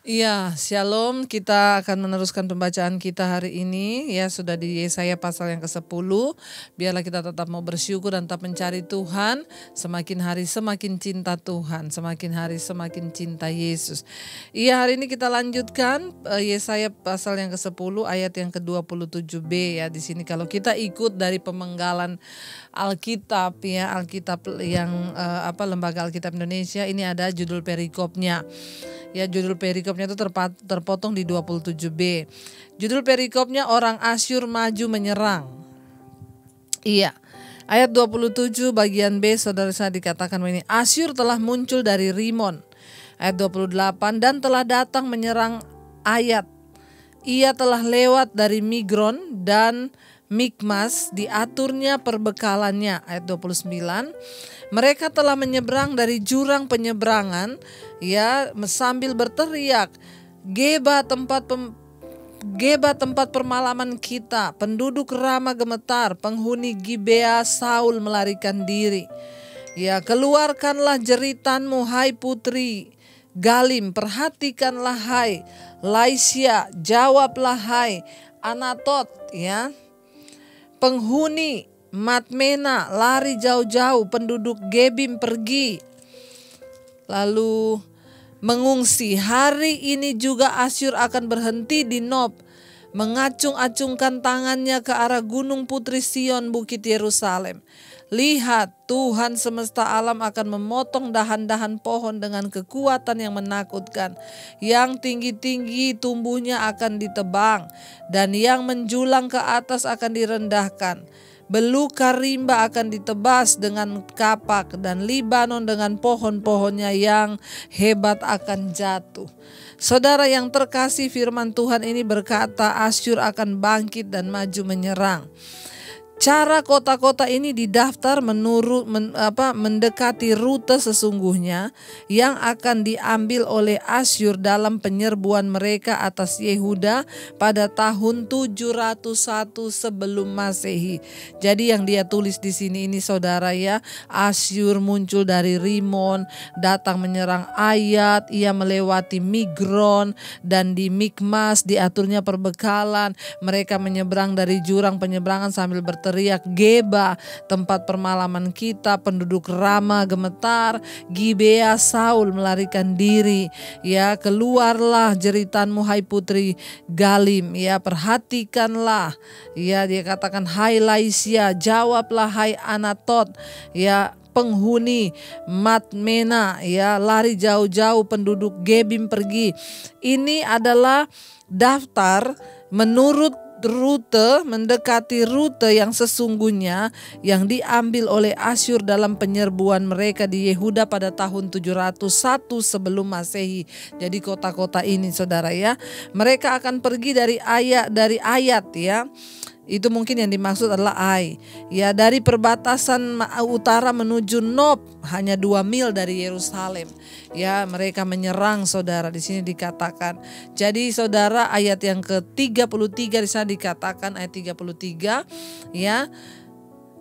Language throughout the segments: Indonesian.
Iya, Shalom. Kita akan meneruskan pembacaan kita hari ini. Ya, sudah di Yesaya pasal yang ke-10. Biarlah kita tetap mau bersyukur dan tetap mencari Tuhan. Semakin hari semakin cinta Tuhan, semakin hari semakin cinta Yesus. Iya, hari ini kita lanjutkan Yesaya pasal yang ke-10 ayat yang ke-27b ya. Di sini kalau kita ikut dari pemenggalan Alkitab ya, Alkitab yang Lembaga Alkitab Indonesia, ini ada judul perikopnya. Ya, judul perikopnya itu terpotong di 27b. Judul perikopnya orang Asyur maju menyerang. Iya. Ayat 27 bagian B, saudara saya dikatakan ini, Asyur telah muncul dari Rimon. Ayat 28, dan telah datang menyerang Ayat. Ia telah lewat dari Migron dan Mikmas, diaturnya perbekalannya. Ayat 29, mereka telah menyeberang dari jurang penyeberangan ya, sambil berteriak, Geba tempat permalaman kita, penduduk Rama gemetar, penghuni Gibea Saul melarikan diri. Ya, keluarkanlah jeritanmu hai putri Galim, perhatikanlah hai Laisia, jawablah hai Anatot ya. Penghuni Madmena lari jauh-jauh, penduduk Gebim pergi lalu mengungsi. Hari ini juga Asyur akan berhenti di Nob, mengacung-acungkan tangannya ke arah gunung putri Sion, bukit Yerusalem. Lihat, Tuhan semesta alam akan memotong dahan-dahan pohon dengan kekuatan yang menakutkan. Yang tinggi-tinggi tumbuhnya akan ditebang, dan yang menjulang ke atas akan direndahkan. Belukar rimba akan ditebas dengan kapak, dan Libanon dengan pohon-pohonnya yang hebat akan jatuh. Saudara yang terkasih, firman Tuhan ini berkata Asyur akan bangkit dan maju menyerang. Cara kota-kota ini didaftar mendekati rute sesungguhnya yang akan diambil oleh Asyur dalam penyerbuan mereka atas Yehuda pada tahun 701 sebelum Masehi. Jadi yang dia tulis di sini ini saudara ya, Asyur muncul dari Rimon, datang menyerang Ayat, ia melewati Migron, dan di Mikmas diaturnya perbekalan. Mereka menyeberang dari jurang penyeberangan sambil berteriak, Geba tempat permalaman kita, penduduk Rama gemetar, Gibea Saul melarikan diri. Ya, keluarlah jeritanmu hai putri Galim, ya perhatikanlah. Ya, dia katakan hai Laisia, jawablah hai Anatot, ya penghuni Madmena, ya lari jauh-jauh, penduduk Gebim pergi. Ini adalah daftar menurut rute, mendekati rute yang sesungguhnya yang diambil oleh Asyur dalam penyerbuan mereka di Yehuda pada tahun 701 sebelum Masehi. Jadi kota-kota ini saudara ya, mereka akan pergi dari Ayat ya. Itu mungkin yang dimaksud adalah Ai. Ya, dari perbatasan utara menuju Nob, hanya 2 mil dari Yerusalem. Ya, mereka menyerang saudara, di sini dikatakan. Jadi saudara, ayat yang ke-33 di sana dikatakan, ayat 33 ya.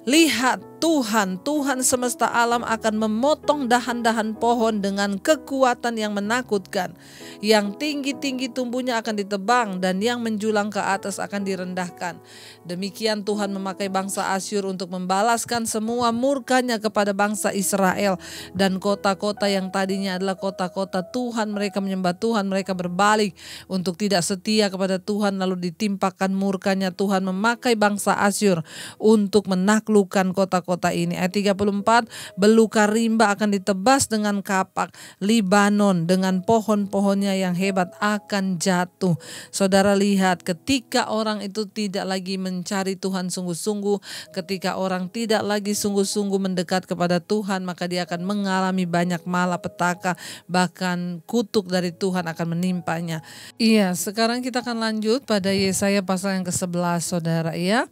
Lihat, Tuhan semesta alam akan memotong dahan-dahan pohon dengan kekuatan yang menakutkan. Yang tinggi-tinggi tumbuhnya akan ditebang, dan yang menjulang ke atas akan direndahkan. Demikian Tuhan memakai bangsa Asyur untuk membalaskan semua murkanya kepada bangsa Israel. Dan kota-kota yang tadinya adalah kota-kota Tuhan, mereka menyembah Tuhan, mereka berbalik untuk tidak setia kepada Tuhan, lalu ditimpakan murkanya. Tuhan memakai bangsa Asyur untuk menaklukkan kota-kota ini. Ayat 34, belukar rimba akan ditebas dengan kapak, Libanon dengan pohon-pohonnya yang hebat akan jatuh. Saudara lihat, ketika orang itu tidak lagi mencari Tuhan sungguh-sungguh, ketika orang tidak lagi sungguh-sungguh mendekat kepada Tuhan, maka dia akan mengalami banyak malapetaka, bahkan kutuk dari Tuhan akan menimpanya. Iya, sekarang kita akan lanjut pada Yesaya pasal yang ke-11 saudara ya.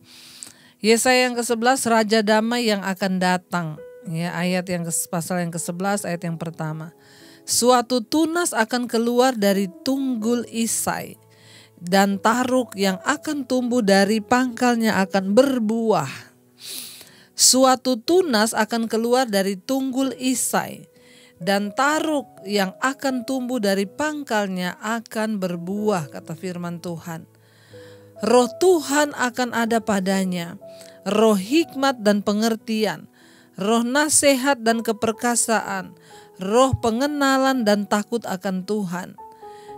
Yesaya yang ke-11, Raja Damai yang akan datang. Ya, ayat yang pasal yang ke-11 ayat yang pertama. Suatu tunas akan keluar dari tunggul Isai, dan taruk yang akan tumbuh dari pangkalnya akan berbuah. Suatu tunas akan keluar dari tunggul Isai, dan taruk yang akan tumbuh dari pangkalnya akan berbuah, kata firman Tuhan. Roh Tuhan akan ada padanya, roh hikmat dan pengertian, roh nasihat dan keperkasaan, roh pengenalan dan takut akan Tuhan.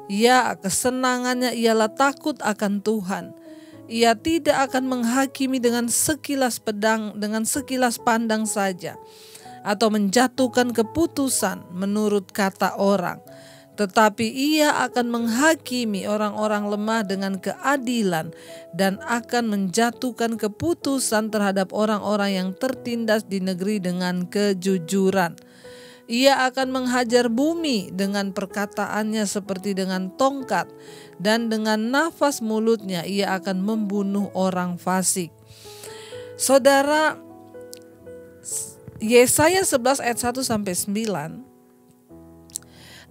Ya, kesenangannya ialah takut akan Tuhan. Ia tidak akan menghakimi dengan sekilas pandang saja, atau menjatuhkan keputusan menurut kata orang, tetapi ia akan menghakimi orang-orang lemah dengan keadilan dan akan menjatuhkan keputusan terhadap orang-orang yang tertindas di negeri dengan kejujuran. Ia akan menghajar bumi dengan perkataannya seperti dengan tongkat, dan dengan nafas mulutnya ia akan membunuh orang fasik. Saudara, Yesaya 11 ayat 1-9,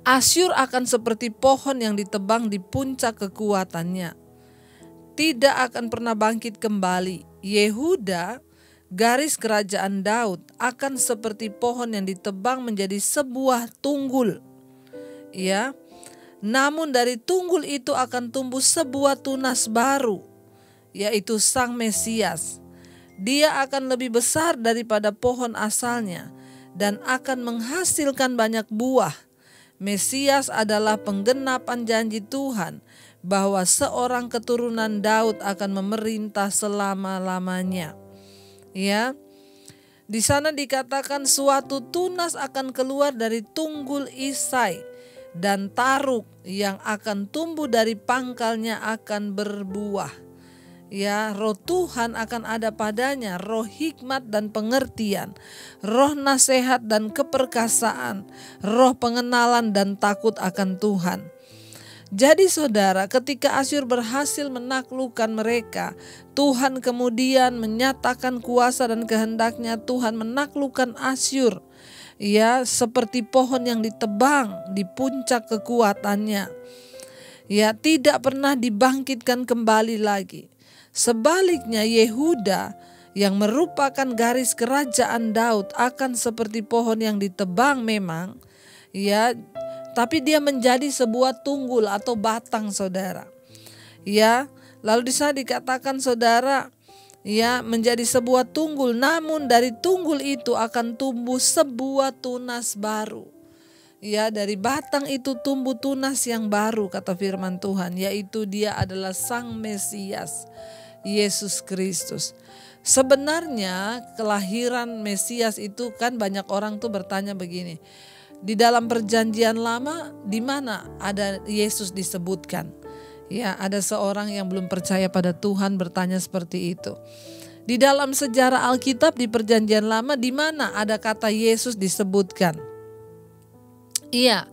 Asyur akan seperti pohon yang ditebang di puncak kekuatannya, tidak akan pernah bangkit kembali. Yehuda, garis kerajaan Daud, akan seperti pohon yang ditebang menjadi sebuah tunggul. Ya, namun dari tunggul itu akan tumbuh sebuah tunas baru, yaitu Sang Mesias. Dia akan lebih besar daripada pohon asalnya dan akan menghasilkan banyak buah. Mesias adalah penggenapan janji Tuhan bahwa seorang keturunan Daud akan memerintah selama-lamanya. Ya, di sana dikatakan suatu tunas akan keluar dari tunggul Isai, dan taruk yang akan tumbuh dari pangkalnya akan berbuah. Ya, roh Tuhan akan ada padanya, roh hikmat dan pengertian, roh nasihat dan keperkasaan, roh pengenalan dan takut akan Tuhan. Jadi saudara, ketika Asyur berhasil menaklukkan mereka, Tuhan kemudian menyatakan kuasa dan kehendaknya. Tuhan menaklukkan Asyur, ya, seperti pohon yang ditebang di puncak kekuatannya. Ya, tidak pernah dibangkitkan kembali lagi. Sebaliknya Yehuda yang merupakan garis kerajaan Daud akan seperti pohon yang ditebang memang, ya, tapi dia menjadi sebuah tunggul atau batang, saudara. Ya, lalu di sana dikatakan saudara, ya, menjadi sebuah tunggul, namun dari tunggul itu akan tumbuh sebuah tunas baru. Ya, dari batang itu tumbuh tunas yang baru, kata firman Tuhan, yaitu dia adalah Sang Mesias, Yesus Kristus. Sebenarnya kelahiran Mesias itu kan banyak orang tuh bertanya begini, di dalam perjanjian lama di mana ada Yesus disebutkan? Ya, ada seorang yang belum percaya pada Tuhan bertanya seperti itu. Di dalam sejarah Alkitab di perjanjian lama di mana ada kata Yesus disebutkan? Iya,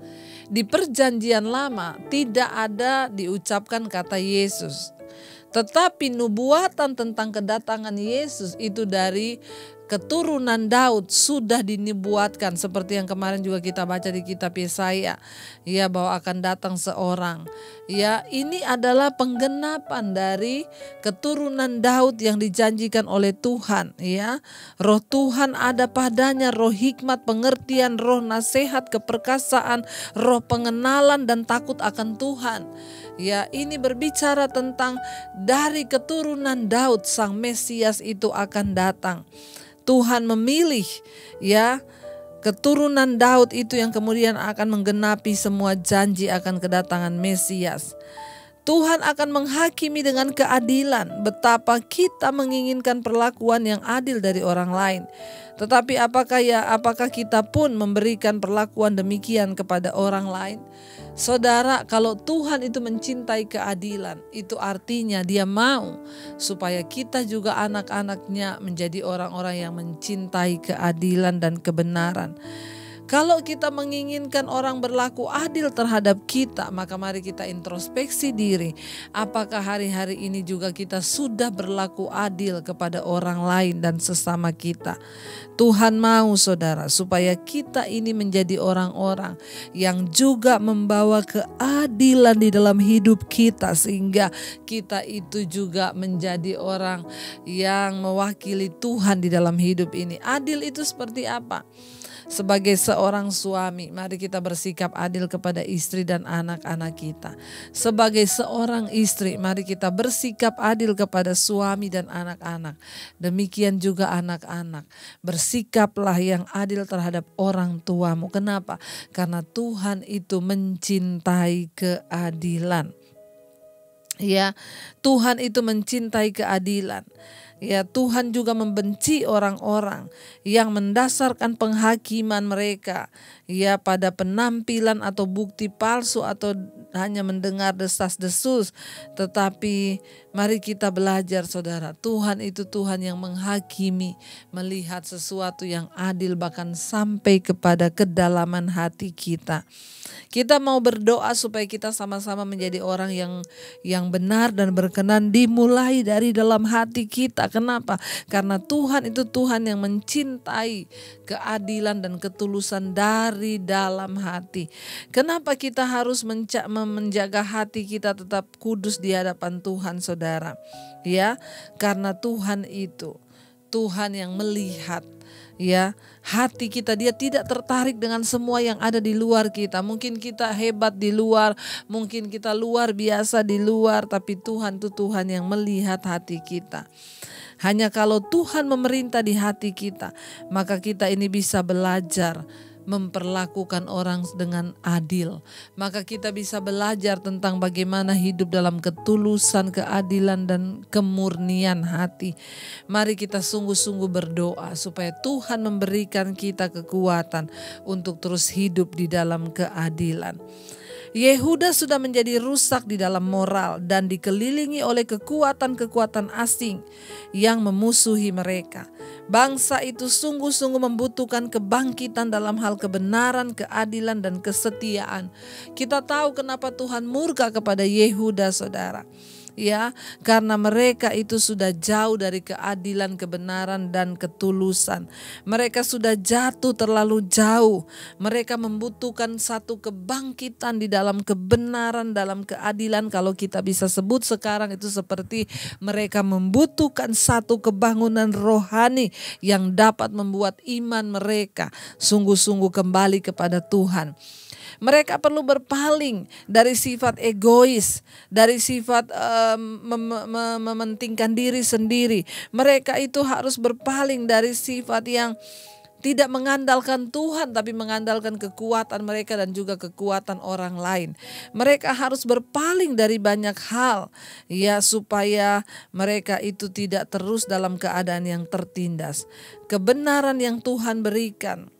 di perjanjian lama tidak ada diucapkan kata Yesus. Tetapi nubuatan tentang kedatangan Yesus itu dari keturunan Daud sudah dinubuatkan, seperti yang kemarin juga kita baca di kitab Yesaya, ya, bahwa akan datang seorang. Ya, ini adalah penggenapan dari keturunan Daud yang dijanjikan oleh Tuhan, ya. Roh Tuhan ada padanya, roh hikmat, pengertian, roh nasihat, keperkasaan, roh pengenalan dan takut akan Tuhan. Ya, ini berbicara tentang dari keturunan Daud Sang Mesias itu akan datang. Tuhan memilih, ya, keturunan Daud itu yang kemudian akan menggenapi semua janji akan kedatangan Mesias. Tuhan akan menghakimi dengan keadilan. Betapa kita menginginkan perlakuan yang adil dari orang lain. Tetapi apakah kita pun memberikan perlakuan demikian kepada orang lain? Saudara, kalau Tuhan itu mencintai keadilan, itu artinya Dia mau supaya kita juga anak-anaknya menjadi orang-orang yang mencintai keadilan dan kebenaran. Kalau kita menginginkan orang berlaku adil terhadap kita, maka mari kita introspeksi diri. Apakah hari-hari ini juga kita sudah berlaku adil kepada orang lain dan sesama kita? Tuhan mau, saudara, supaya kita ini menjadi orang-orang yang juga membawa keadilan di dalam hidup kita, sehingga kita itu juga menjadi orang yang mewakili Tuhan di dalam hidup ini. Adil itu seperti apa? Sebagai seorang suami, mari kita bersikap adil kepada istri dan anak-anak kita. Sebagai seorang istri, mari kita bersikap adil kepada suami dan anak-anak. Demikian juga anak-anak. Bersikaplah yang adil terhadap orang tuamu. Kenapa? Karena Tuhan itu mencintai keadilan. Ya, Tuhan itu mencintai keadilan. Ya, Tuhan juga membenci orang-orang yang mendasarkan penghakiman mereka ya pada penampilan atau bukti palsu atau hanya mendengar desas-desus. Tetapi mari kita belajar, saudara, Tuhan itu Tuhan yang menghakimi, melihat sesuatu yang adil bahkan sampai kepada kedalaman hati kita. Kita mau berdoa supaya kita sama-sama menjadi orang yang benar dan berkenan dimulai dari dalam hati kita. Kenapa? Karena Tuhan itu Tuhan yang mencintai keadilan dan ketulusan dari dalam hati. Kenapa kita harus menjaga hati kita tetap kudus di hadapan Tuhan, saudara? Ya, karena Tuhan itu Tuhan yang melihat ya hati kita. Dia tidak tertarik dengan semua yang ada di luar kita. Mungkin kita hebat di luar, mungkin kita luar biasa di luar, tapi Tuhan itu Tuhan yang melihat hati kita. Hanya kalau Tuhan memerintah di hati kita, maka kita ini bisa belajar memperlakukan orang dengan adil. Maka kita bisa belajar tentang bagaimana hidup dalam ketulusan, keadilan, dan kemurnian hati. Mari kita sungguh-sungguh berdoa supaya Tuhan memberikan kita kekuatan untuk terus hidup di dalam keadilan. Yehuda sudah menjadi rusak di dalam moral dan dikelilingi oleh kekuatan-kekuatan asing yang memusuhi mereka. Bangsa itu sungguh-sungguh membutuhkan kebangkitan dalam hal kebenaran, keadilan, dan kesetiaan. Kita tahu kenapa Tuhan murka kepada Yehuda, saudara. Ya, karena mereka itu sudah jauh dari keadilan, kebenaran, dan ketulusan. Mereka sudah jatuh terlalu jauh. Mereka membutuhkan satu kebangkitan di dalam kebenaran, dalam keadilan. Kalau kita bisa sebut sekarang itu seperti mereka membutuhkan satu kebangunan rohani yang dapat membuat iman mereka sungguh-sungguh kembali kepada Tuhan. Mereka perlu berpaling dari sifat egois, dari sifat mementingkan diri sendiri. Mereka itu harus berpaling dari sifat yang tidak mengandalkan Tuhan, tapi mengandalkan kekuatan mereka dan juga kekuatan orang lain. Mereka harus berpaling dari banyak hal, ya, supaya mereka itu tidak terus dalam keadaan yang tertindas. Kebenaran yang Tuhan berikan,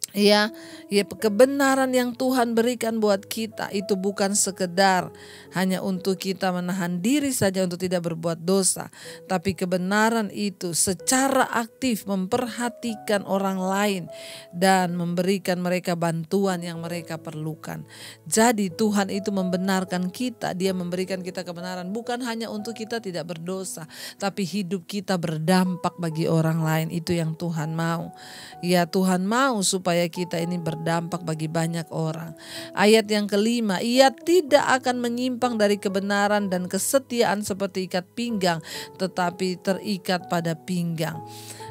ya, kebenaran yang Tuhan berikan buat kita itu bukan sekedar hanya untuk kita menahan diri saja untuk tidak berbuat dosa, tapi kebenaran itu secara aktif memperhatikan orang lain dan memberikan mereka bantuan yang mereka perlukan. Jadi Tuhan itu membenarkan kita, Dia memberikan kita kebenaran bukan hanya untuk kita tidak berdosa, tapi hidup kita berdampak bagi orang lain. Itu yang Tuhan mau. Ya, Tuhan mau supaya kita ini berdampak bagi banyak orang. Ayat yang kelima, ia tidak akan menyimpang dari kebenaran dan kesetiaan seperti ikat pinggang, tetapi terikat pada pinggang.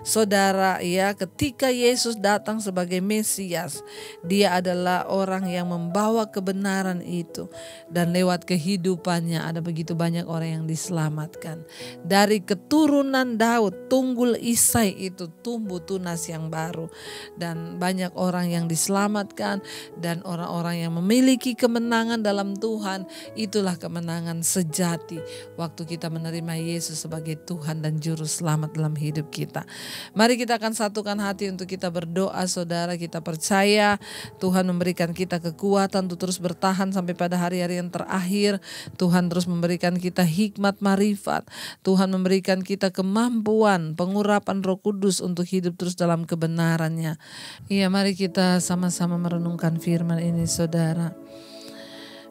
Saudara, ya, ketika Yesus datang sebagai Mesias, Dia adalah orang yang membawa kebenaran itu, dan lewat kehidupannya ada begitu banyak orang yang diselamatkan. Dari keturunan Daud, tunggul Isai itu tumbuh tunas yang baru, dan banyak orang yang diselamatkan, dan orang-orang yang memiliki kemenangan dalam Tuhan. Itulah kemenangan sejati waktu kita menerima Yesus sebagai Tuhan dan Juru Selamat dalam hidup kita. Mari kita akan satukan hati untuk kita berdoa, saudara. Kita percaya Tuhan memberikan kita kekuatan untuk terus bertahan sampai pada hari-hari yang terakhir. Tuhan terus memberikan kita hikmat marifat. Tuhan memberikan kita kemampuan pengurapan Roh Kudus untuk hidup terus dalam kebenarannya. Iya, mari kita sama-sama merenungkan firman ini, saudara.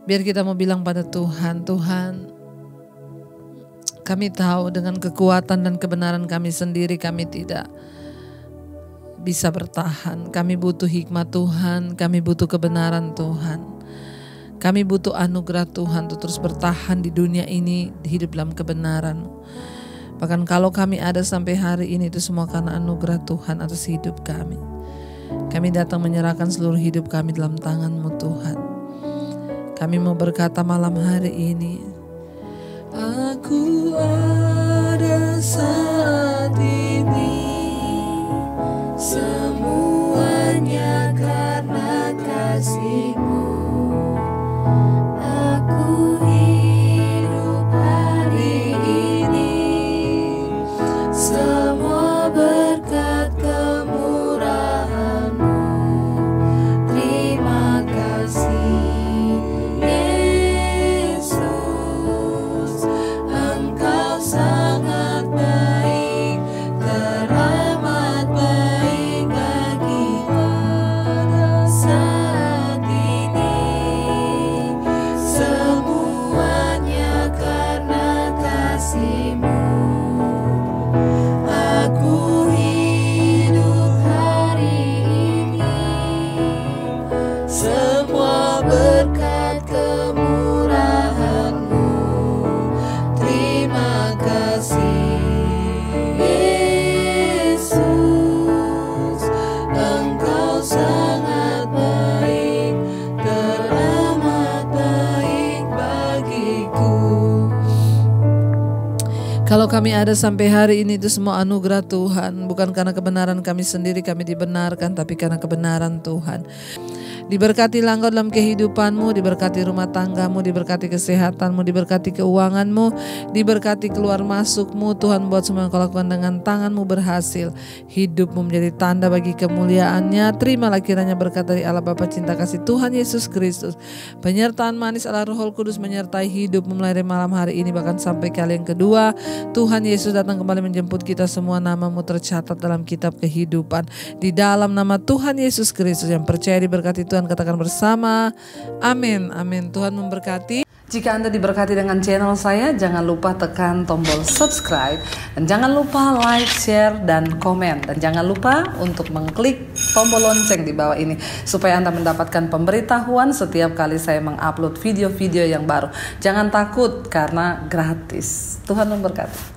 Biar kita mau bilang pada Tuhan, Tuhan, kami tahu dengan kekuatan dan kebenaran kami sendiri kami tidak bisa bertahan. Kami butuh hikmat Tuhan, kami butuh kebenaran Tuhan. Kami butuh anugerah Tuhan untuk terus bertahan di dunia ini, hidup dalam kebenaran. Bahkan kalau kami ada sampai hari ini itu semua karena anugerah Tuhan atas hidup kami. Kami datang menyerahkan seluruh hidup kami dalam tangan-Mu Tuhan. Kami mau berkata malam hari ini, aku ada saat ini, semuanya karena kasih-Mu. Aku hidup hari ini, semua berkat kemurahan-Mu. Terima kasih Yesus, Engkau sangat baik, teramat baik bagiku saat ini. Semuanya karena kasih-Mu. Aku hidup hari ini, semua berkat kemurahan-Mu. Terima kasih Yesus, Engkau sangat baik, teramat baik bagiku. Kalau kami ada sampai hari ini itu semua anugerah Tuhan, bukan karena kebenaran kami sendiri kami dibenarkan, tapi karena kebenaran Tuhan. Diberkatilah Engkau dalam kehidupanmu, diberkati rumah tanggamu, diberkati kesehatanmu, diberkati keuanganmu, diberkati keluar masukmu. Tuhan buat semua yang Kau lakukan dengan tangan-Mu berhasil. Hidupmu menjadi tanda bagi kemuliaan-Nya. Terimalah kiranya berkat dari Allah Bapa cinta kasih Tuhan Yesus Kristus, penyertaan manis Allah Roh Kudus menyertai hidupmu mulai dari malam hari ini bahkan sampai kali yang kedua. Tuhan Yesus datang kembali menjemput kita semua, nama-Mu tercatat dalam kitab kehidupan. Di dalam nama Tuhan Yesus Kristus, yang percaya diberkati Tuhan katakan bersama, amin, amin. Tuhan memberkati. Jika Anda diberkati dengan channel saya, jangan lupa tekan tombol subscribe, dan jangan lupa like, share, dan komen, dan jangan lupa untuk mengklik tombol lonceng di bawah ini supaya Anda mendapatkan pemberitahuan setiap kali saya mengupload video-video yang baru. Jangan takut karena gratis. Tuhan memberkati.